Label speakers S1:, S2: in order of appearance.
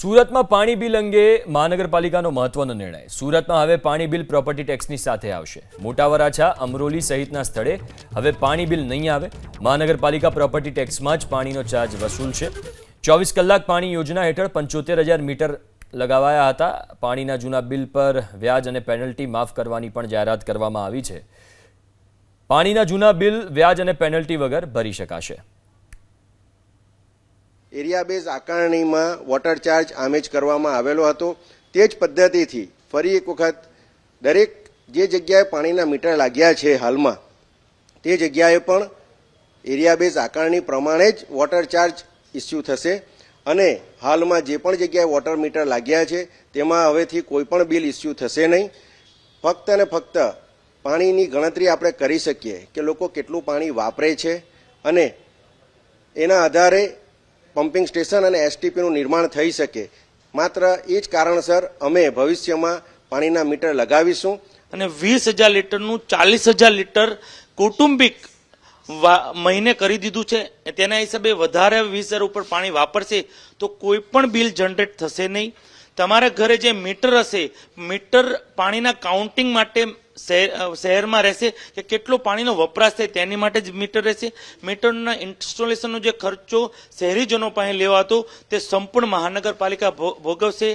S1: સુરતમાં પાણી બિલ અંગે મહાનગરપાલિકાનો મહત્વનો નિર્ણય. સુરતમાં હવે પાણી બિલ પ્રોપર્ટી ટેક્સની સાથે આવશે. મોટા વરાછા, અમરોલી સહિતના સ્થળે હવે પાણી બિલ નહીં આવે. મહાનગરપાલિકા પ્રોપર્ટી ટેક્સમાં જ પાણીનો ચાર્જ વસૂલશે. 24 કલાક પાણી યોજના હેઠળ 75,000 મીટર લગાવાયા હતા. પાણીના જૂના બિલ પર વ્યાજ અને પેનલ્ટી માફ કરવાની પણ જાહેરાત કરવામાં આવી છે. પાણીના જૂના બિલ વ્યાજ અને પેનલ્ટી વગર ભરી શકાશે.
S2: એરિયા બેઝ આકારણીમાં વોટર ચાર્જ આમેજ કરવામાં આવેલો હતો. તે જ પદ્ધતિથી ફરી એક વખત દરેક જે જગ્યાએ પાણીના મીટર લાગ્યા છે હાલમાં તે જગ્યાએ પણ એરિયા બેઝ આકારણી પ્રમાણે જ વોટર ચાર્જ ઇસ્યુ થશે અને હાલમાં જે પણ જગ્યાએ વોટર મીટર લાગ્યા છે તેમાં હવેથી કોઈ પણ બિલ ઇસ્યુ થશે નહીં. ફક્ત અને ફક્ત પાણીની ગણતરી આપણે કરી શકીએ કે લોકો કેટલું પાણી વાપરે છે અને એના આધારે પમ્પિંગ સ્ટેશન અને એસટીપીનું નિર્માણ થઈ શકે. માત્ર એ જ કારણસર અમે ભવિષ્યમાં પાણીના મીટર લગાવીશું.
S3: અને 20,000 લીટરનું 40,000 લીટર કૌટુંબિક મહિને કરી દીધું છે. તેના હિસાબે વધારે 20,000 ઉપર પાણી વાપરશે તો કોઈ પણ બિલ જનરેટ થશે નહીં. તમારા ઘરે જે મીટર હશે, મીટર પાણીના કાઉન્ટિંગ માટે શહેરમાં રહેશે કે કેટલો પાણીનો વપરાશ થાય તેની માટે જ મીટર રહેશે. મીટરના ઇન્સ્ટોલેશનનો જે ખર્ચો શહેરીજનો પાસે લેવાતો તે સંપૂર્ણ મહાનગરપાલિકા ભોગવશે.